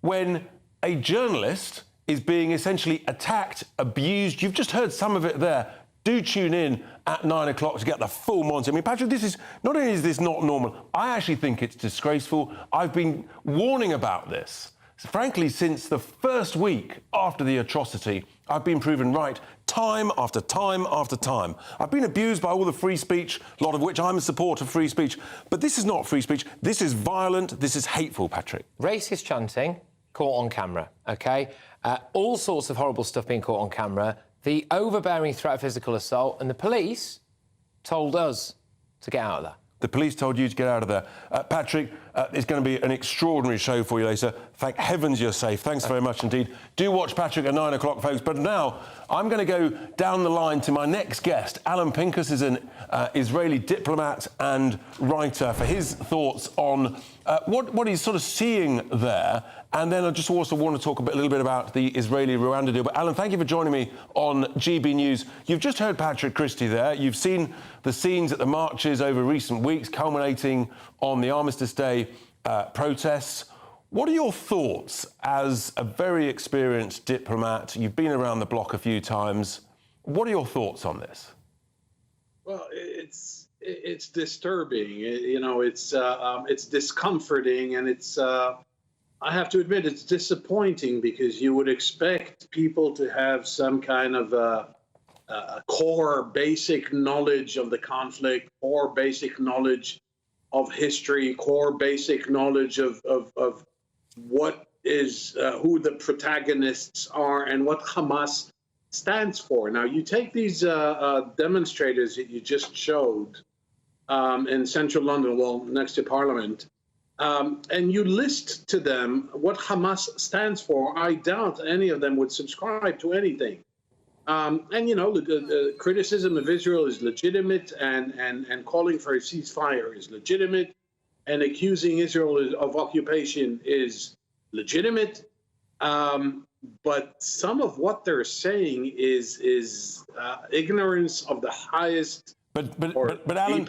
when a journalist is being essentially attacked, abused? You've just heard some of it there. Do tune in at 9 o'clock to get the full monty. I mean, Patrick, this is not only is this not normal, I actually think it's disgraceful. I've been warning about this frankly, since the first week after the atrocity, I've been proven right time after time after time. I've been abused by all the free speech, a lot of which I'm a supporter of free speech. But this is not free speech. This is violent. This is hateful, Patrick. Racist chanting caught on camera, OK? All sorts of horrible stuff being caught on camera. The overbearing threat of physical assault, and the police told us to get out of there. The police told you to get out of there. Patrick, it's going to be an extraordinary show for you later. Thank heavens you're safe. Thanks very much indeed. Do watch Patrick at 9 o'clock, folks. But now I'm going to go down the line to my next guest. Alan Pincus is an Israeli diplomat and writer, for his thoughts on what he's sort of seeing there. And then I just also want to talk a little bit about the Israeli-Rwanda deal. But, Alan, thank you for joining me on GB News. You've just heard Patrick Christie there. You've seen the scenes at the marches over recent weeks, culminating on the Armistice Day protests. What are your thoughts as a very experienced diplomat? You've been around the block a few times. What are your thoughts on this? Well, it's disturbing. It's discomforting, and it's. I have to admit, it's disappointing, because you would expect people to have some kind of a core basic knowledge of the conflict, core basic knowledge of history, core basic knowledge of what is, who the protagonists are and what Hamas stands for. Now, you take these demonstrators that you just showed in central London, well, next to Parliament, and you list to them what Hamas stands for. I doubt any of them would subscribe to anything. And, you know, the criticism of Israel is legitimate, and calling for a ceasefire is legitimate, and accusing Israel of occupation is legitimate. But some of what they're saying is ignorance of the highest But Alan,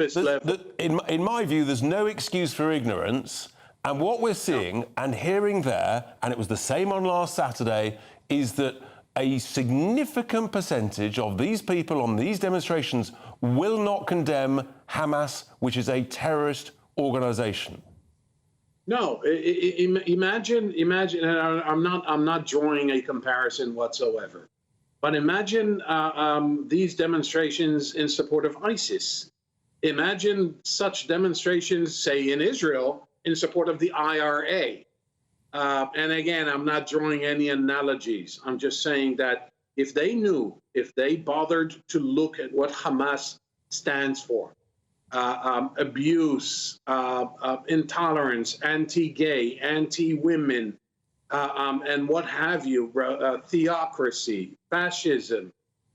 in my view, there's no excuse for ignorance. And what we're seeing and hearing there, and it was the same on last Saturday, is that a significant percentage of these people on these demonstrations will not condemn Hamas, which is a terrorist organisation. No, imagine, and I'm not drawing a comparison whatsoever. But imagine these demonstrations in support of ISIS. Imagine such demonstrations, say, in Israel, in support of the IRA. And again, I'm not drawing any analogies. I'm just saying that if they knew, if they bothered to look at what Hamas stands for, abuse, intolerance, anti-gay, anti-women, and what have you, theocracy, fascism,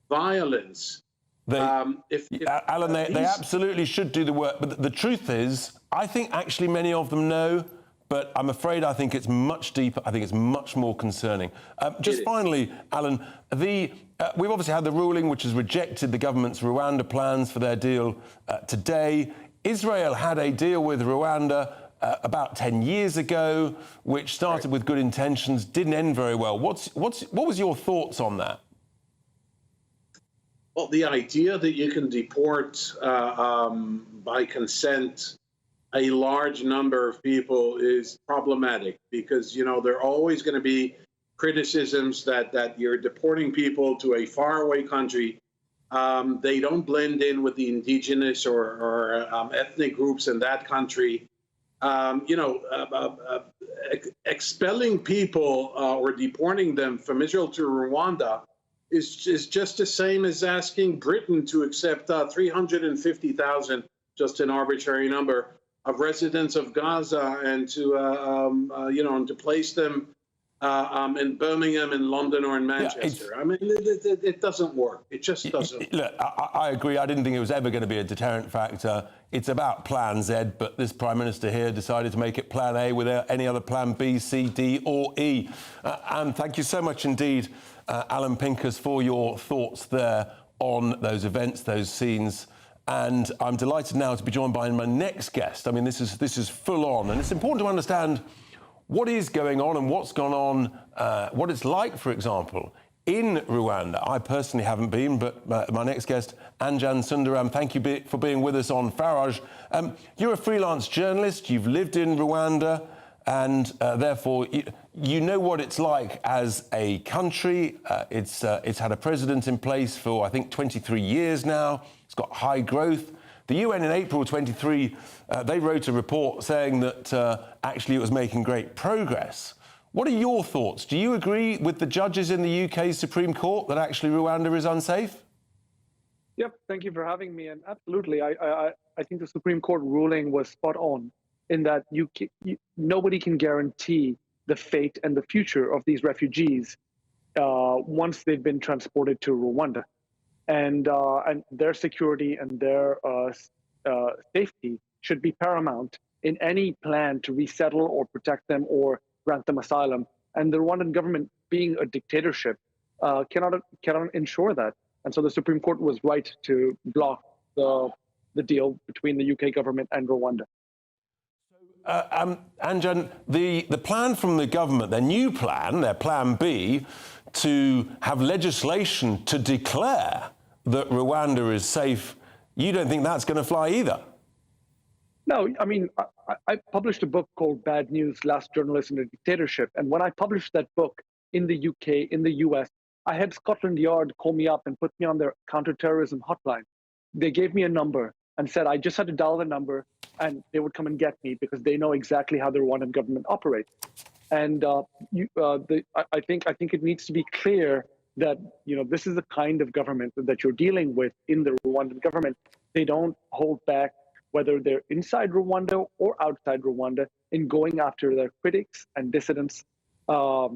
violence. Alan, they absolutely should do the work. But the truth is, I think actually many of them know, but I'm afraid I think it's much deeper. I think it's much more concerning. Just finally, Alan, we've obviously had the ruling which has rejected the government's Rwanda plans for their deal today. Israel had a deal with Rwanda about 10 years ago, which started with good intentions, didn't end very well. What was your thoughts on that? Well, the idea that you can deport by consent a large number of people is problematic, because, you know, there are always going to be criticisms that you're deporting people to a faraway country. They don't blend in with the indigenous or ethnic groups in that country. Expelling people or deporting them from Israel to Rwanda is just the same as asking Britain to accept 350,000, just an arbitrary number, of residents of Gaza, and to and to place them in Birmingham, in London, or in Manchester. I mean, it doesn't work. It just doesn't. Look, I agree. I didn't think it was ever going to be a deterrent factor. It's about Plan Z, but this Prime Minister here decided to make it Plan A without any other Plan B, C, D, or E. And thank you so much indeed, Alan Pincus, for your thoughts there on those events, those scenes. And I'm delighted now to be joined by my next guest. I mean, this is full on, and it's important to understand what is going on and what's gone on, what it's like, for example, in Rwanda. I personally haven't been, but my next guest, Anjan Sundaram, thank you for being with us on Farage. You're a freelance journalist. You've lived in Rwanda. and therefore you know what it's like as a country. It's had a president in place for, I think, 23 years now. It's got high growth. The UN in April 23, they wrote a report saying that actually it was making great progress. What are your thoughts? Do you agree with the judges in the UK Supreme Court that actually Rwanda is unsafe? Yep, thank you for having me. And absolutely, I think the Supreme Court ruling was spot on in that nobody can guarantee the fate and the future of these refugees once they've been transported to Rwanda. And their security and their safety should be paramount in any plan to resettle or protect them or grant them asylum. And the Rwandan government, being a dictatorship, cannot ensure that. And so the Supreme Court was right to block the deal between the UK government and Rwanda. Anjan, the plan from the government, their new plan, their plan B, to have legislation to declare that Rwanda is safe, you don't think that's going to fly either? No, I mean, I published a book called Bad News, Last Journalist in a Dictatorship. And when I published that book in the UK, in the US, I had Scotland Yard call me up and put me on their counterterrorism hotline. They gave me a number and said I just had to dial the number and they would come and get me because they know exactly how the Rwandan government operates. And I think it needs to be clear that this is the kind of government that you're dealing with in the Rwandan government. They don't hold back, whether they're inside Rwanda or outside Rwanda, in going after their critics and dissidents. There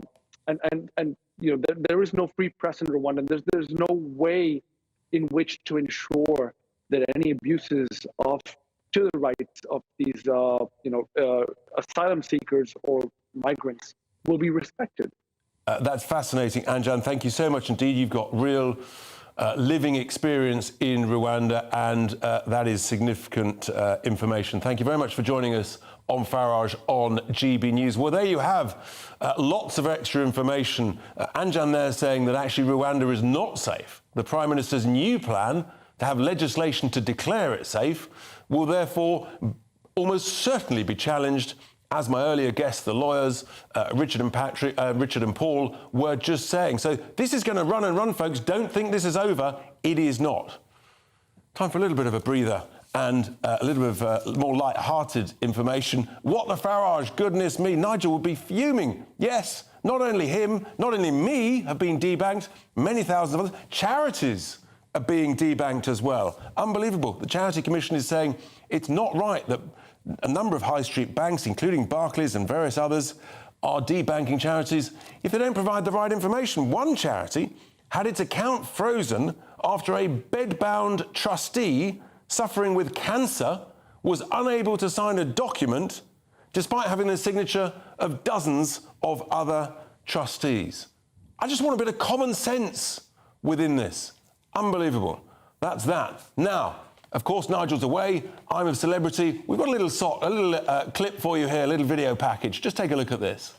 is no free press in Rwanda. There's no way in which to ensure that any abuses to the rights of these asylum seekers or migrants will be respected. That's fascinating, Anjan. Thank you so much indeed. You've got real living experience in Rwanda, and that is significant information. Thank you very much for joining us on Farage on GB News. Well, there you have lots of extra information. Anjan there saying that actually Rwanda is not safe. The Prime Minister's new plan to have legislation to declare it safe will therefore almost certainly be challenged, as my earlier guests, the lawyers, Richard and Paul, were just saying. So this is going to run and run, folks. Don't think this is over. It is not. Time for a little bit of a breather and a little bit of more light-hearted information. What the Farage, goodness me. Nigel would be fuming. Yes, not only him, not only me have been debanked, many thousands of others. Charities are being debanked as well. Unbelievable. The Charity Commission is saying it's not right that a number of high street banks, including Barclays and various others, are debanking charities if they don't provide the right information. One charity had its account frozen after a bedbound trustee suffering with cancer was unable to sign a document despite having the signature of dozens of other trustees. I just want a bit of common sense within this. Unbelievable. That's that. Now, of course, Nigel's away. I'm a celebrity. We've got a little clip for you here, a little video package. Just take a look at this.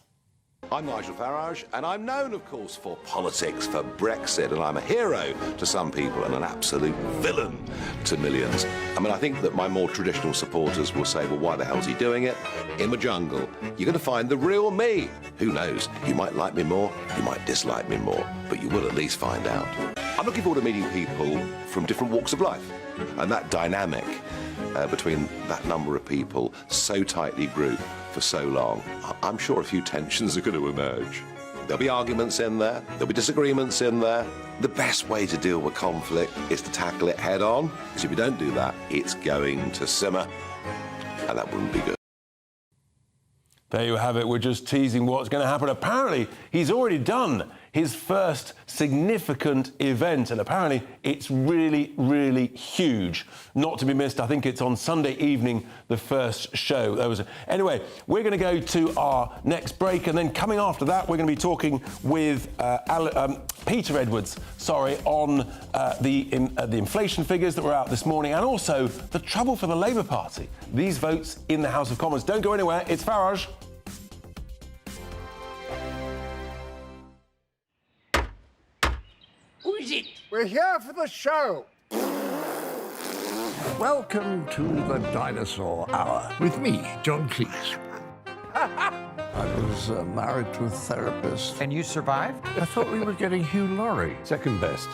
I'm Nigel Farage, and I'm known, of course, for politics, for Brexit, and I'm a hero to some people and an absolute villain to millions. I mean, I think that my more traditional supporters will say, well, why the hell's he doing it? In the jungle, you're going to find the real me. Who knows? You might like me more, you might dislike me more, but you will at least find out. I'm looking forward to meeting people from different walks of life, and that dynamic between that number of people so tightly grouped for so long, I'm sure a few tensions are going to emerge. There'll be arguments in there, there'll be disagreements in there. The best way to deal with conflict is to tackle it head on, because if you don't do that, it's going to simmer, and that wouldn't be good. There you have it. We're just teasing what's going to happen. Apparently, he's already done his first significant event, and apparently it's really, really huge. Not to be missed. I think it's on Sunday evening, the first show. Anyway, we're going to go to our next break, and then coming after that, we're going to be talking with Peter Edwards, on the inflation figures that were out this morning, and also the trouble for the Labour Party. These votes in the House of Commons. Don't go anywhere. It's Farage. Who is it? We're here for the show. Welcome to the Dinosaur Hour with me, John Cleese. I was married to a therapist. And you survived? I thought we were getting Hugh Laurie. Second best.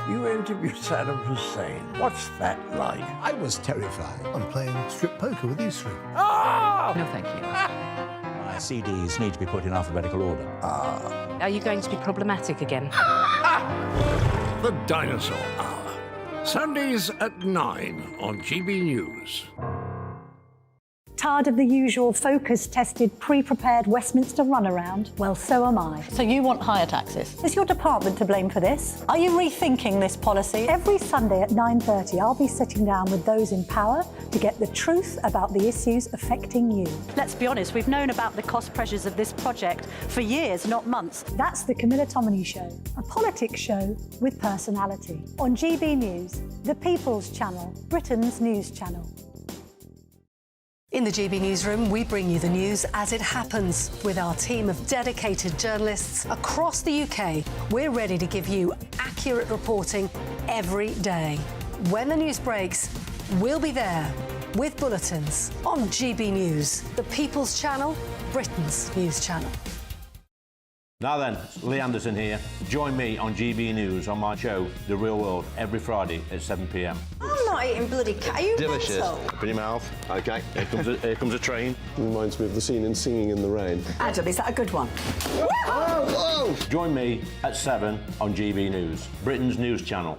You interviewed Saddam Hussein. What's that like? I was terrified. I'm playing strip poker with you three. No, thank you. My CDs need to be put in alphabetical order. Are you going to be problematic again? The Dinosaur Hour. Sundays at 9 on GB News. Tired of the usual focus-tested, pre-prepared Westminster runaround? Well, so am I. So you want higher taxes? Is your department to blame for this? Are you rethinking this policy? Every Sunday at 9:30, I'll be sitting down with those in power to get the truth about the issues affecting you. Let's be honest, we've known about the cost pressures of this project for years, not months. That's the Camilla Tominey Show, a politics show with personality. On GB News, the People's Channel, Britain's news channel. In the GB Newsroom, we bring you the news as it happens. With our team of dedicated journalists across the UK, we're ready to give you accurate reporting every day. When the news breaks, we'll be there with bulletins on GB News, the People's Channel, Britain's news channel. Now then, Lee Anderson here. Join me on GB News on my show, The Real World, every Friday at 7 p.m. I'm not eating bloody cat. Are you Delicious. mental? Open your mouth. OK, here comes a train. Reminds me of the scene in Singing in the Rain. Adam, is that a good one? Whoa! Join me at 7 on GB News, Britain's news channel.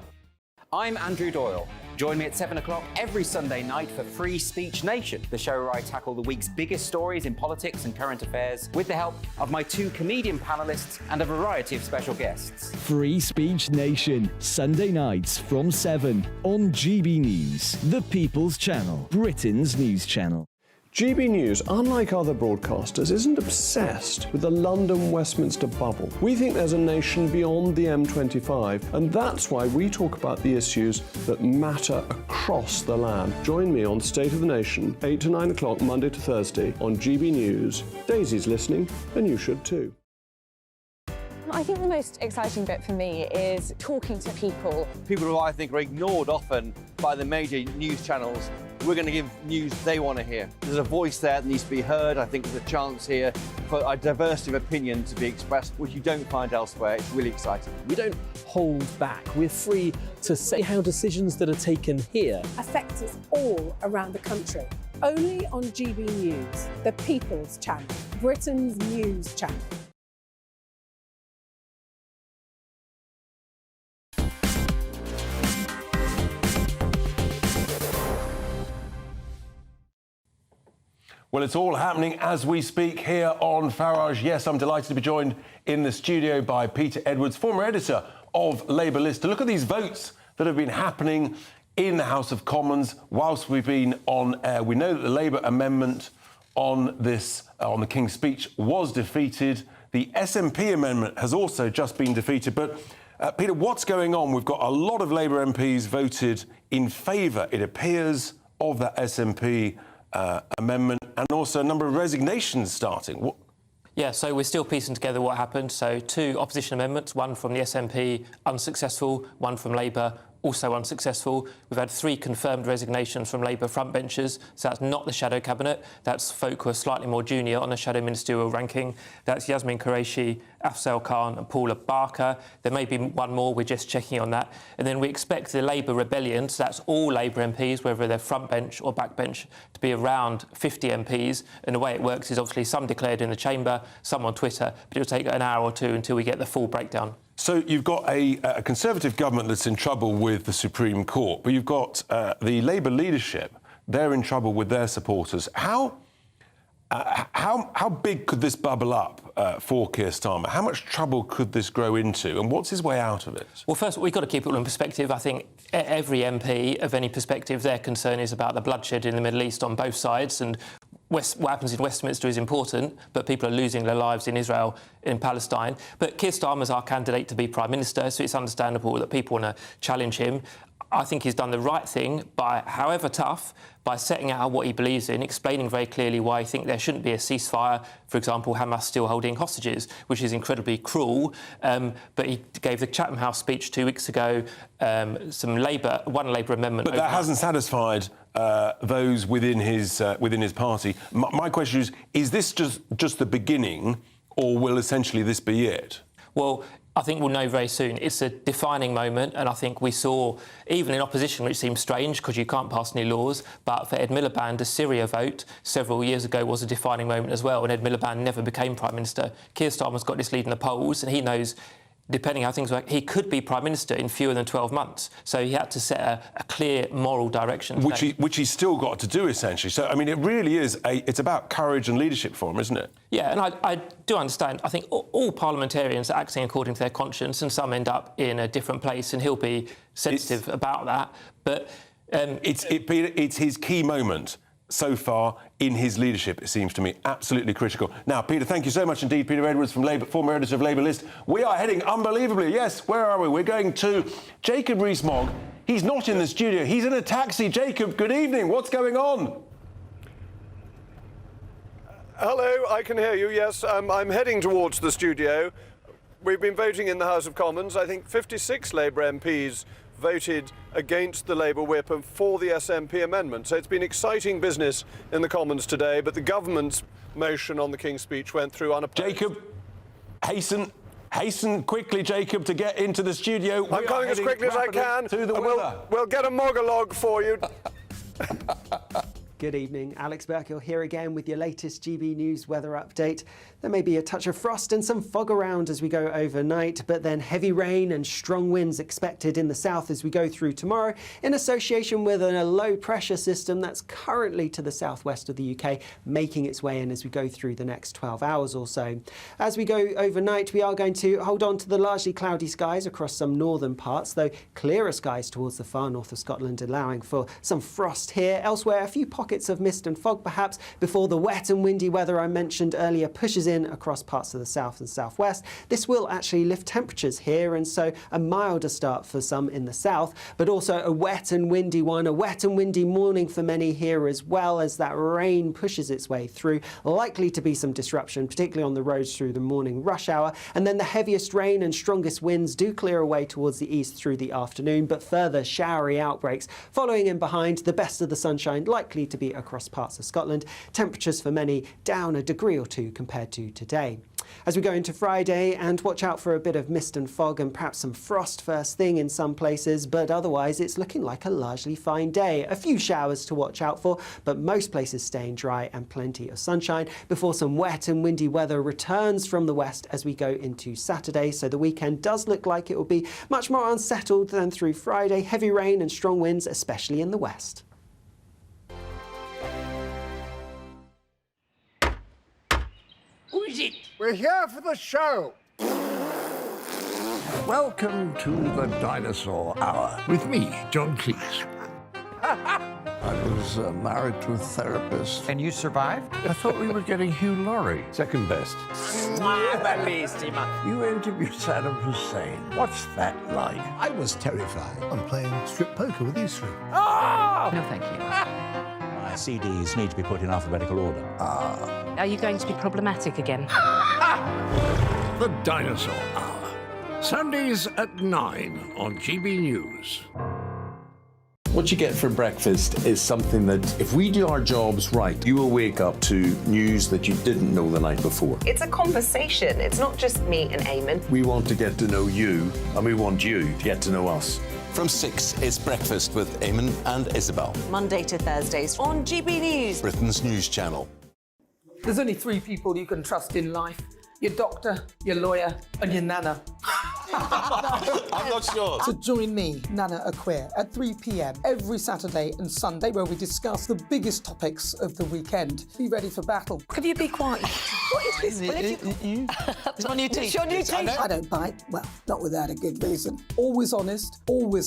I'm Andrew Doyle. Join me at 7 o'clock every Sunday night for Free Speech Nation, the show where I tackle the week's biggest stories in politics and current affairs with the help of my two comedian panellists and a variety of special guests. Free Speech Nation, Sunday nights from 7 on GB News, the People's Channel, Britain's news channel. GB News, unlike other broadcasters, isn't obsessed with the London-Westminster bubble. We think there's a nation beyond the M25, and that's why we talk about the issues that matter across the land. Join me on State of the Nation, 8 to 9 o'clock, Monday to Thursday, on GB News. Daisy's listening, and you should too. I think the most exciting bit for me is talking to people. People who I think are ignored often by the major news channels. We're going to give news they want to hear. There's a voice there that needs to be heard. I think there's a chance here for a diversity of opinion to be expressed, which you don't find elsewhere. It's really exciting. We don't hold back. We're free to say how decisions that are taken here affect us all around the country. Only on GB News, the People's Channel, Britain's news channel. Well, it's all happening as we speak here on Farage. Yes, I'm delighted to be joined in the studio by Peter Edwards, former editor of Labour List, to look at these votes that have been happening in the House of Commons whilst we've been on air. We know that the Labour amendment on the King's Speech was defeated. The SNP amendment has also just been defeated. But, Peter, what's going on? We've got a lot of Labour MPs voted in favour, it appears, of that SNP amendment, and also a number of resignations starting. Yeah, so we're still piecing together what happened. So 2 opposition amendments, one from the SNP, unsuccessful, one from Labour, also unsuccessful. We've had 3 confirmed resignations from Labour frontbenchers, so that's not the shadow cabinet. That's folk who are slightly more junior on the shadow ministerial ranking. That's Yasmin Qureshi, Afzal Khan and Paula Barker. There may be one more, we're just checking on that. And then we expect the Labour rebellion, so that's all Labour MPs, whether they're frontbench or backbench, to be around 50 MPs. And the way it works is obviously some declared in the chamber, some on Twitter, but it'll take an hour or 2 until we get the full breakdown. So you've got a Conservative government that's in trouble with the Supreme Court, but you've got the Labour leadership. They're in trouble with their supporters. How big could this bubble up for Keir Starmer? How much trouble could this grow into, and what's his way out of it? Well, first, we've got to keep it all in perspective. I think every MP of any perspective, their concern is about the bloodshed in the Middle East on both sides, and what happens in Westminster is important, but people are losing their lives in Israel, in Palestine. But Keir Starmer's our candidate to be Prime Minister, so it's understandable that people want to challenge him. I think he's done the right thing by, however tough, by setting out what he believes in, explaining very clearly why he thinks there shouldn't be a ceasefire. For example, Hamas still holding hostages, which is incredibly cruel. But he gave the Chatham House speech 2 weeks ago, one Labour amendment. But that hasn't satisfied those within his party. My question is this just the beginning, or will essentially this be it? Well, I think we'll know very soon. It's a defining moment, and I think we saw, even in opposition, which seems strange because you can't pass any laws, but for Ed Miliband, the Syria vote several years ago was a defining moment as well, and Ed Miliband never became Prime Minister. Keir Starmer's got this lead in the polls, and he knows, depending how things work, he could be Prime Minister in fewer than 12 months. So he had to set a clear moral direction. Which he's still got to do, essentially. So, I mean, it really is it's about courage and leadership for him, isn't it? Yeah, and I do understand. I think all parliamentarians are acting according to their conscience, and some end up in a different place, and he'll be sensitive about that. But it's his key moment so far in his leadership, it seems to me, absolutely critical. Now, Peter, thank you so much indeed. Peter Edwards from Labour, former editor of Labour List. We are heading unbelievably, yes, where are we? We're going to Jacob Rees-Mogg. He's not in the studio, he's in a taxi. Jacob, good evening. What's going on? Hello, I can hear you, yes. I'm heading towards the studio. We've been voting in the House of Commons. I think 56 Labour MPs voted against the Labour whip and for the SNP amendment. So it's been exciting business in the Commons today, but the government's motion on the King's Speech went through unopposed. Jacob, hasten quickly, Jacob, to get into the studio. I'm coming as quickly as I can. To the weather. We'll get a monologue for you. Good evening, Alex Burkill here again with your latest GB News weather update. There may be a touch of frost and some fog around as we go overnight, but then heavy rain and strong winds expected in the south as we go through tomorrow, in association with a low pressure system that's currently to the southwest of the UK, making its way in as we go through the next 12 hours or so. As we go overnight, we are going to hold on to the largely cloudy skies across some northern parts, though clearer skies towards the far north of Scotland, allowing for some frost here. Elsewhere, a few pockets of mist and fog perhaps before the wet and windy weather I mentioned earlier pushes in across parts of the south and southwest. This will actually lift temperatures here, and so a milder start for some in the south, but also a wet and windy one, a wet and windy morning for many here as well as that rain pushes its way through. Likely to be some disruption, particularly on the roads through the morning rush hour, and then the heaviest rain and strongest winds do clear away towards the east through the afternoon, but further showery outbreaks following in behind. The best of the sunshine likely to be across parts of Scotland. Temperatures for many down a degree or two compared to today. As we go into Friday, and watch out for a bit of mist and fog and perhaps some frost first thing in some places, but otherwise it's looking like a largely fine day. A few showers to watch out for, but most places staying dry and plenty of sunshine before some wet and windy weather returns from the west as we go into Saturday. So the weekend does look like it will be much more unsettled than through Friday. Heavy rain and strong winds, especially in the west. Who is it? We're here for the show. Welcome to the Dinosaur Hour with me, John Cleese. I was married to a therapist. And you survived? I thought we were getting Hugh Laurie. Second best. You interviewed Saddam Hussein. What's that like? I was terrified. I'm playing strip poker with these three. Ah! No, thank you. My CDs need to be put in alphabetical order. Are you going to be problematic again? The Dinosaur Hour. Sundays at 9 on GB News. What you get for breakfast is something that, if we do our jobs right, you will wake up to news that you didn't know the night before. It's a conversation. It's not just me and Eamon. We want to get to know you, and we want you to get to know us. From 6, it's Breakfast with Eamon and Isabel. Monday to Thursdays on GB News, Britain's news channel. There's only 3 people you can trust in life. Your doctor, your lawyer, and your nana. I'm not sure. So join me, Nana Aquare, at 3 p.m. every Saturday and Sunday, where we discuss the biggest topics of the weekend. Be ready for battle. Could you be quiet? What is this? It's my new teeth. It's your new teeth. I don't bite. Well, not without a good reason. Always honest, always